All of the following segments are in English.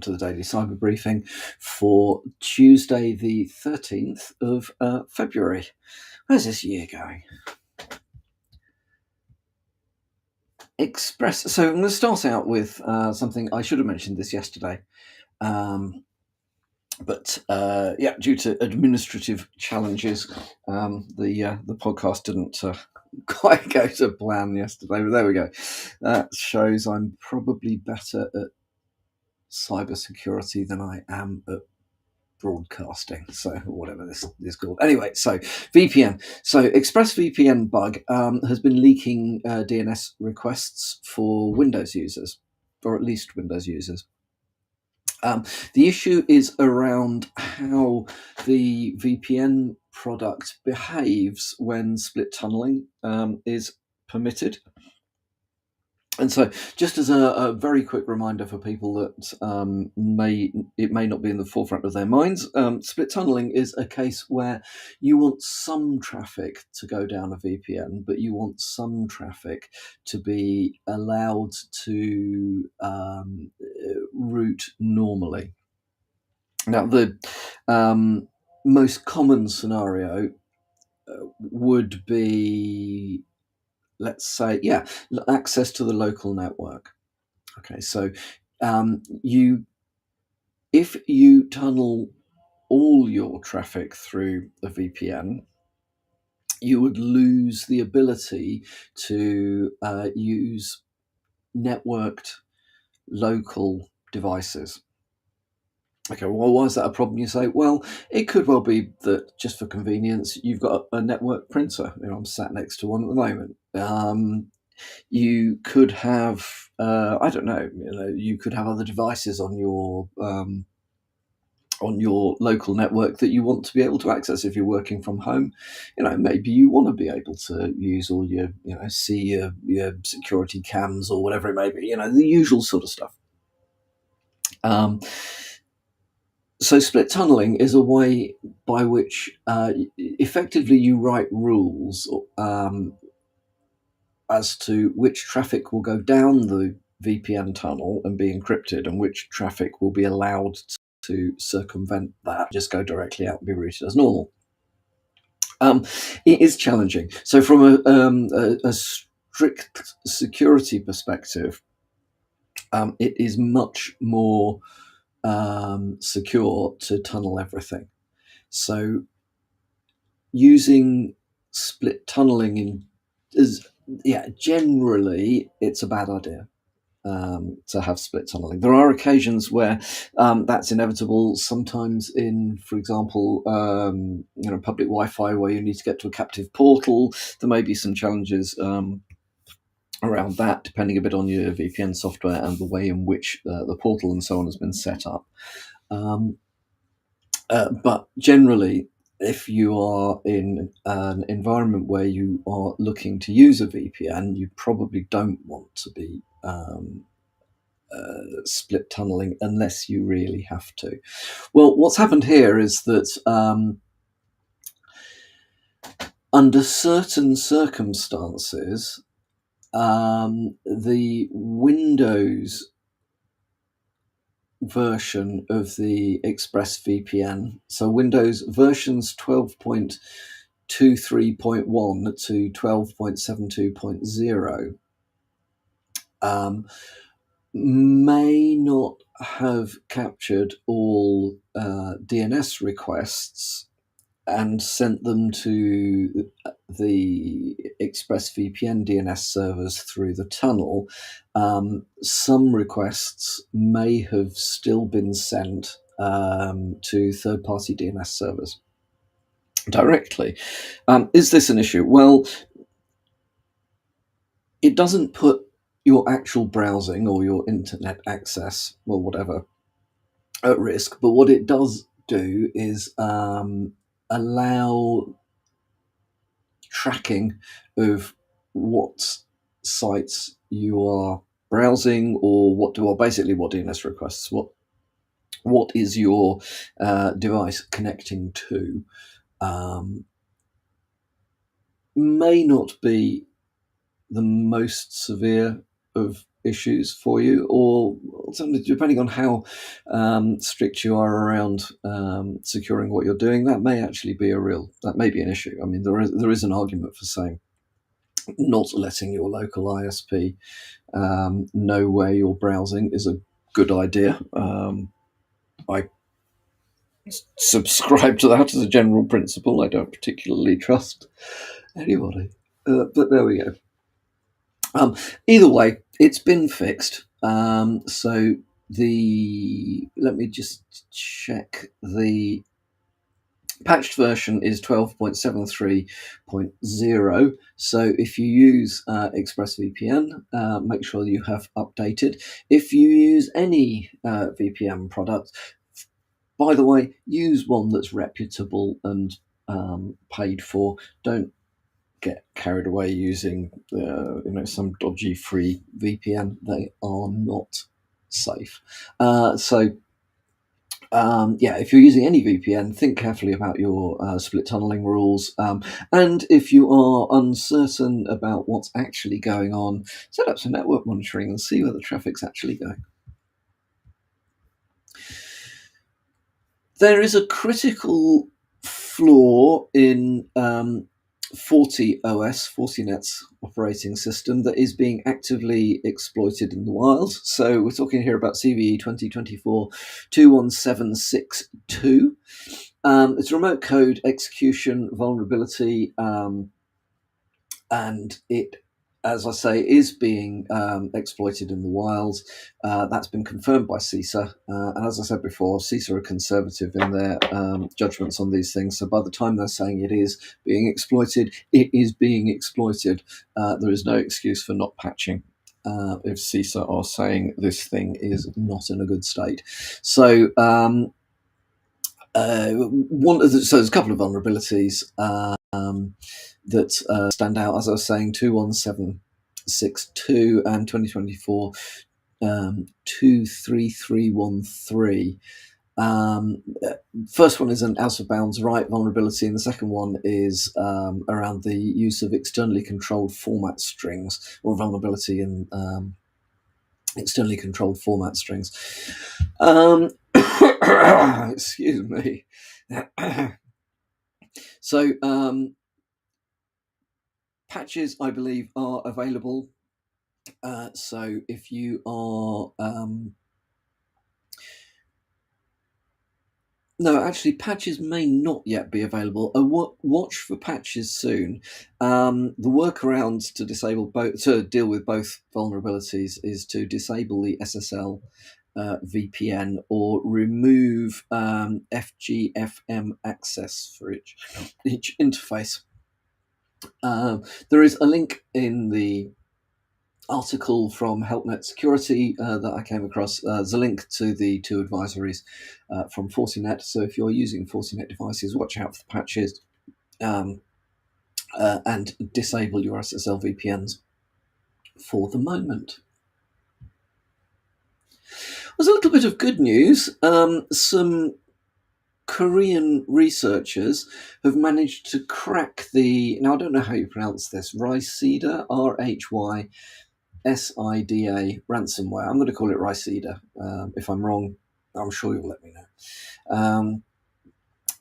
To the Daily Cyber Briefing for Tuesday, the 13th of February. Where's this year going? Express. So I'm going to start out with something I should have mentioned this yesterday. But due to administrative challenges, the podcast didn't quite go to plan yesterday. But there we go. That shows I'm probably better at cybersecurity than I am at broadcasting, so whatever this is called. Anyway, so VPN. So ExpressVPN bug has been leaking DNS requests for Windows users, or at least Windows users. The issue is around how the VPN product behaves when split tunneling is permitted. And so, just as a very quick reminder for people that may not be in the forefront of their minds, split tunneling is a case where you want some traffic to go down a VPN, but you want some traffic to be allowed to route normally. Now, the most common scenario would be, let's say, access to the local network. Okay, so if you tunnel all your traffic through a VPN, you would lose the ability to use networked local devices. Okay, well, why is that a problem? You say, well, it could well be that just for convenience, you've got a network printer. I'm sat next to one at the moment. You could have, I don't know, you could have other devices on your local network that you want to be able to access if you're working from home. Maybe you want to be able to use all your, see your security cams or whatever it may be. The usual sort of stuff. So split tunneling is a way by which effectively you write rules as to which traffic will go down the VPN tunnel and be encrypted and which traffic will be allowed to circumvent that, just go directly out and be routed as normal. It is challenging. So from a strict security perspective, it is much more secure to tunnel everything. So using split tunneling generally it's a bad idea to have split tunneling. There are occasions where that's inevitable. Sometimes in, for example, public Wi-Fi where you need to get to a captive portal, there may be some challenges around that, depending a bit on your VPN software and the way in which the portal and so on has been set up. But generally, if you are in an environment where you are looking to use a VPN, you probably don't want to be split tunneling unless you really have to. Well, what's happened here is that under certain circumstances, the Windows version of the ExpressVPN, so Windows versions 12.23.1 to 12.72.0 may not have captured all DNS requests and sent them to the ExpressVPN DNS servers through the tunnel. Some requests may have still been sent to third-party DNS servers directly. Is this an issue? Well, it doesn't put your actual browsing or your internet access or whatever at risk, but what it does do is allow tracking of what sites you are browsing or basically what DNS requests, what is your device connecting to. May not be the most severe of issues for you, or depending on how strict you are around securing what you're doing, that may actually be an issue. I mean, there is an argument for saying not letting your local ISP know where you're browsing is a good idea. I subscribe to that as a general principle. I don't particularly trust anybody, but there we go. Either way, it's been fixed. So let me just check. The patched version is 12.73.0. So if you use ExpressVPN, make sure you have updated. If you use any VPN product, by the way, use one that's reputable and paid for. Don't get carried away using some dodgy free VPN. They are not safe. If you're using any VPN, think carefully about your split tunneling rules. And if you are uncertain about what's actually going on, set up some network monitoring and see where the traffic's actually going. There is a critical flaw in FortiOS, Fortinet's operating system, that is being actively exploited in the wild. So we're talking here about CVE 2024-21762. It's a remote code execution vulnerability, and it, as I say, is being exploited in the wild. That's been confirmed by CISA. And as I said before, CISA are conservative in their judgments on these things. So by the time they're saying it is being exploited, it is being exploited. There is no excuse for not patching if CISA are saying this thing is not in a good state. So there's a couple of vulnerabilities that stand out, as I was saying, 21762 and 2024 23313. First one is an out of bounds write vulnerability, and the second one is around the use of externally controlled format strings, or vulnerability in externally controlled format strings. Excuse me. So patches, I believe, are available. So if you are no, actually, patches may not yet be available. Watch for patches soon. The workaround to deal with both vulnerabilities is to disable the SSL VPN or remove FGFM access for each interface. There is a link in the article from HelpNet Security that I came across. There's a link to the two advisories from Fortinet. So if you're using Fortinet devices, watch out for the patches and disable your SSL VPNs for the moment. There's a little bit of good news. Some Korean researchers have managed to crack now I don't know how you pronounce this, Rhysida, RHYSIDA ransomware. I'm going to call it Rhysida. If I'm wrong, I'm sure you'll let me know.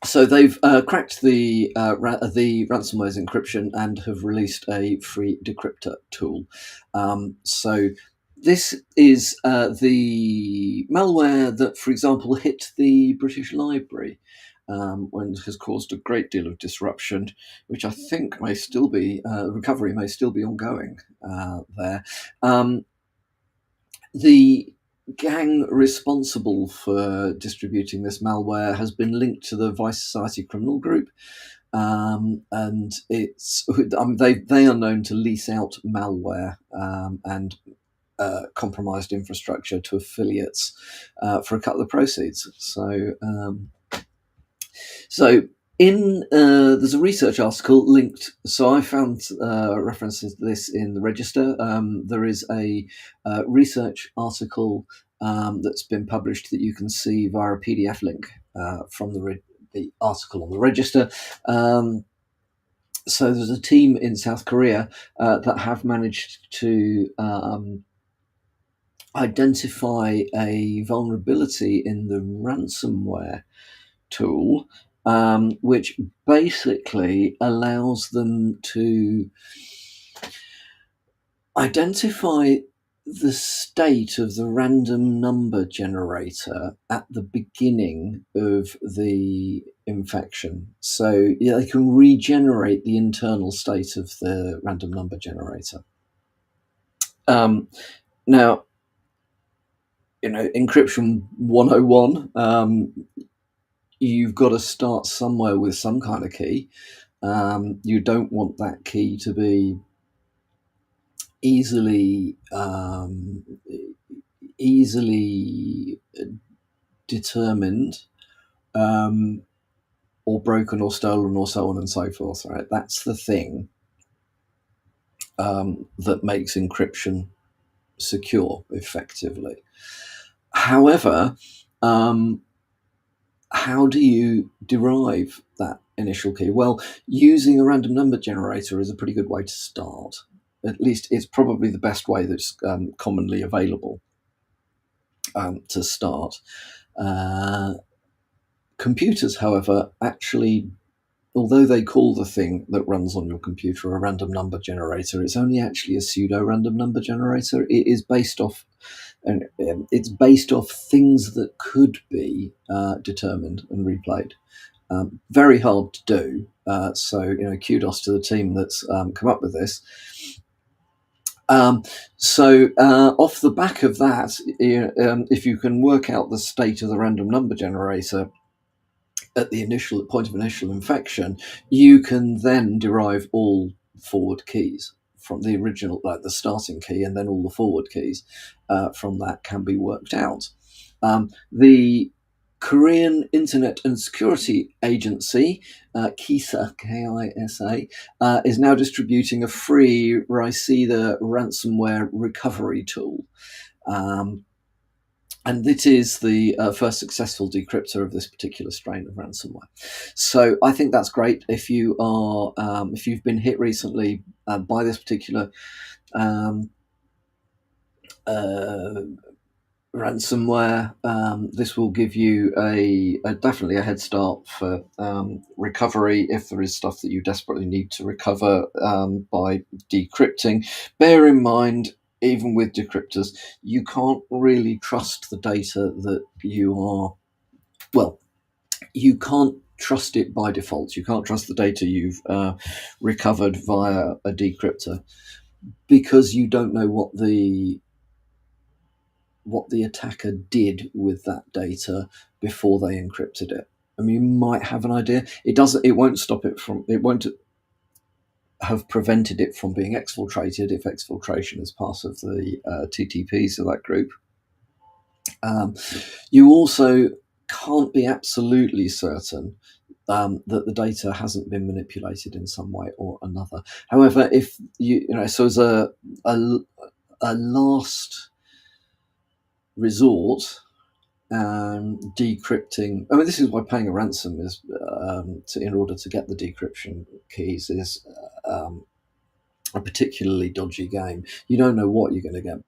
So they've cracked the ransomware's encryption and have released a free decryptor tool. So this is the malware that, for example, hit the British Library when it has caused a great deal of disruption, which I think may still be recovery may still be ongoing there. The gang responsible for distributing this malware has been linked to the Vice Society criminal group, and they are known to lease out malware and compromised infrastructure to affiliates for a cut of the proceeds. So there's a research article linked. So I found references to this in the Register. There is a research article that's been published that you can see via a PDF link from the article on the Register. So there's a team in South Korea that have managed to identify a vulnerability in the ransomware tool, which basically allows them to identify the state of the random number generator at the beginning of the infection. So they can regenerate the internal state of the random number generator. Now, encryption 101, you've got to start somewhere with some kind of key. You don't want that key to be easily determined, or broken or stolen, or so on and so forth. Right? That's the thing that makes encryption secure effectively. However, how do you derive that initial key? Well, using a random number generator is a pretty good way to start. At least it's probably the best way that's commonly available to start. Computers, however, actually, although they call the thing that runs on your computer a random number generator, it's only actually a pseudo random number generator. It is based off, and it's based off things that could be determined and replayed. Very hard to do. So kudos to the team that's come up with this. So off the back of that, if you can work out the state of the random number generator at the point of initial infection, you can then derive all forward keys from the original, like the starting key, and then all the forward keys from that can be worked out. The Korean Internet and Security Agency, KISA, K-I-S-A, is now distributing a free Rhysida ransomware recovery tool. And it is the first successful decryptor of this particular strain of ransomware. So I think that's great. If you are, if you've been hit recently by this particular ransomware, this will give you a definitely a head start for recovery if there is stuff that you desperately need to recover by decrypting. Bear in mind, even with decryptors, you can't really trust the data that you can't trust it by default. You can't trust the data you've recovered via a decryptor, because you don't know what the attacker did with that data before they encrypted it. I mean, you might have an idea. It won't have prevented it from being exfiltrated if exfiltration is part of the TTPs of that group. You also can't be absolutely certain that the data hasn't been manipulated in some way or another. However, if so as a last resort, decrypting. I mean, this is why paying a ransom is in order to get the decryption keys is a particularly dodgy game. You don't know what you're going to get.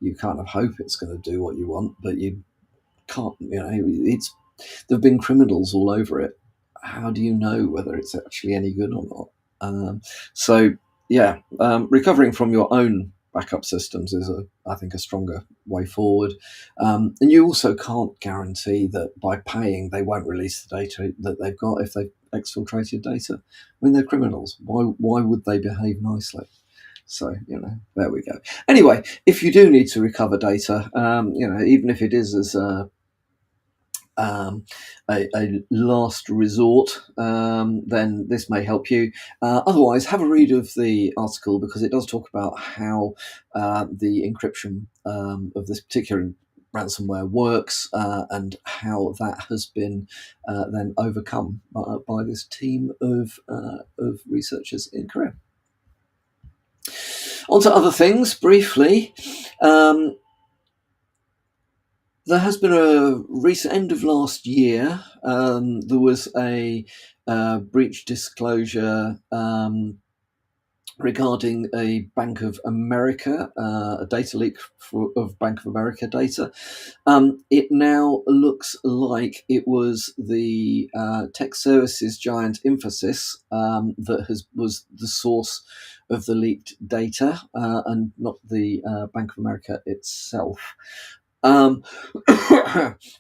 You kind of hope it's going to do what you want, but you can't. There've been criminals all over it. How do you know whether it's actually any good or not? So yeah, recovering from your own backup systems is, I think, a stronger way forward. And you also can't guarantee that by paying they won't release the data that they've got if they've exfiltrated data. I mean, they're criminals. Why would they behave nicely? So, there we go. Anyway, if you do need to recover data, even if it is as a last resort, then this may help you. Otherwise, have a read of the article, because it does talk about how the encryption of this particular ransomware works, and how that has been then overcome by this team of researchers in Korea. On to other things, briefly. There has been a recent end of last year. There was a breach disclosure regarding a Bank of America, a data leak of Bank of America data. It now looks like it was the tech services giant Infosys was the source of the leaked data, and not the Bank of America itself. Um,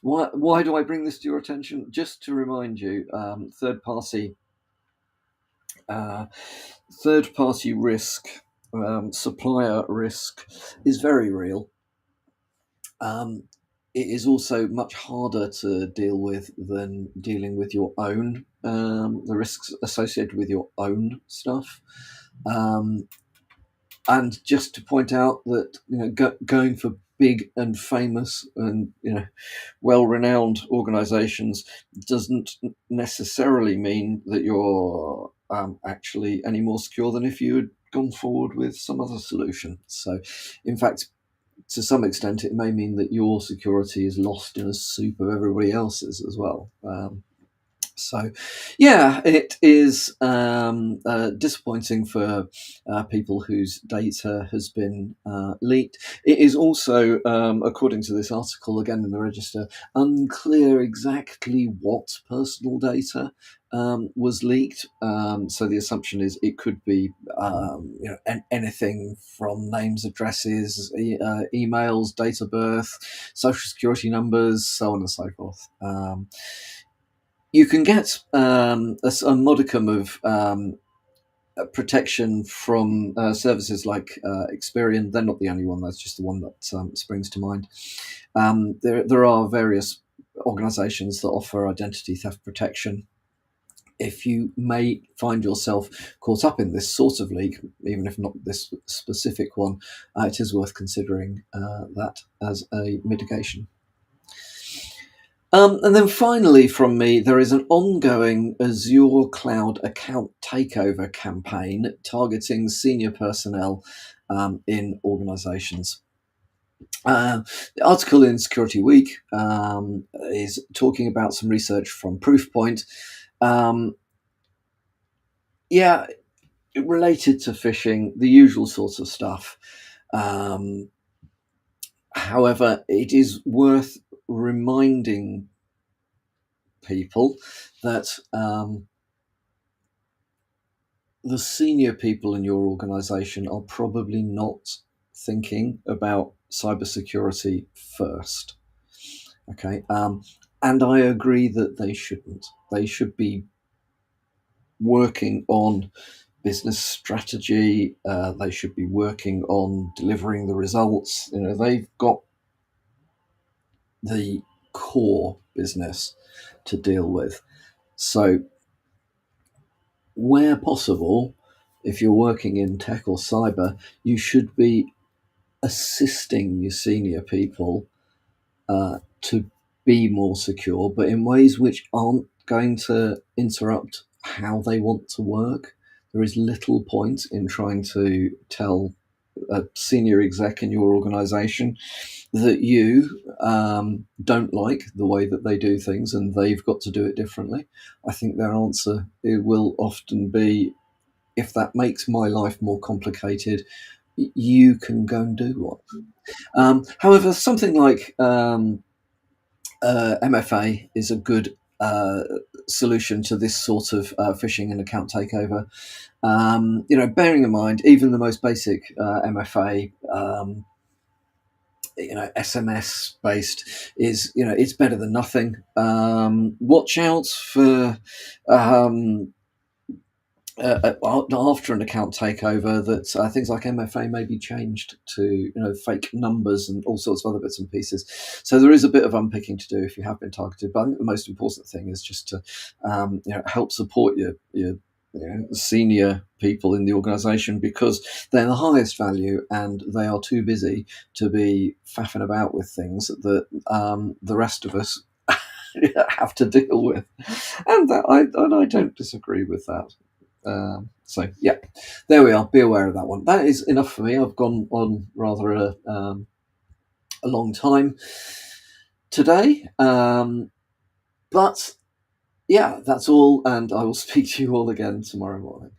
why do I bring this to your attention? Just to remind you, third party risk, supplier risk is very real. It is also much harder to deal with than dealing with your own, the risks associated with your own stuff. And just to point out that, going for big and famous and well-renowned organizations doesn't necessarily mean that you're actually any more secure than if you had gone forward with some other solution. So in fact, to some extent, it may mean that your security is lost in a soup of everybody else's as well. So, yeah, it is disappointing for people whose data has been leaked. It is also, according to this article, again in the Register, unclear exactly what personal data was leaked. So the assumption is it could be anything from names, addresses, emails, date of birth, social security numbers, so on and so forth. You can get a modicum of protection from services like Experian. They're not the only one. That's just the one that springs to mind. There are various organizations that offer identity theft protection. If you may find yourself caught up in this sort of leak, even if not this specific one, it is worth considering that as a mitigation. And then finally, from me, there is an ongoing Azure Cloud account takeover campaign targeting senior personnel in organizations. The article in Security Week is talking about some research from Proofpoint. Related to phishing, the usual sorts of stuff. However, it is worth reminding people that the senior people in your organization are probably not thinking about cybersecurity first. Okay. And I agree that they shouldn't. They should be working on business strategy. They should be working on delivering the results. They've got the core business to deal with. So where possible, if you're working in tech or cyber, you should be assisting your senior people to be more secure, but in ways which aren't going to interrupt how they want to work. There is little point in trying to tell a senior exec in your organization that you don't like the way that they do things and they've got to do it differently. I think their answer will often be, if that makes my life more complicated, you can go and do what. However, something like MFA is a good solution to this sort of phishing and account takeover. Bearing in mind, even the most basic MFA, SMS based it's better than nothing. Watch out for after an account takeover that things like MFA may be changed to fake numbers and all sorts of other bits and pieces. So there is a bit of unpicking to do if you have been targeted. But I think the most important thing is just to help support your senior people in the organisation, because they're the highest value and they are too busy to be faffing about with things that the rest of us have to deal with. And I don't disagree with that. So yeah, there we are. Be aware of that one. That is enough for me. I've gone on rather a long time today, but yeah, that's all, and I will speak to you all again tomorrow morning.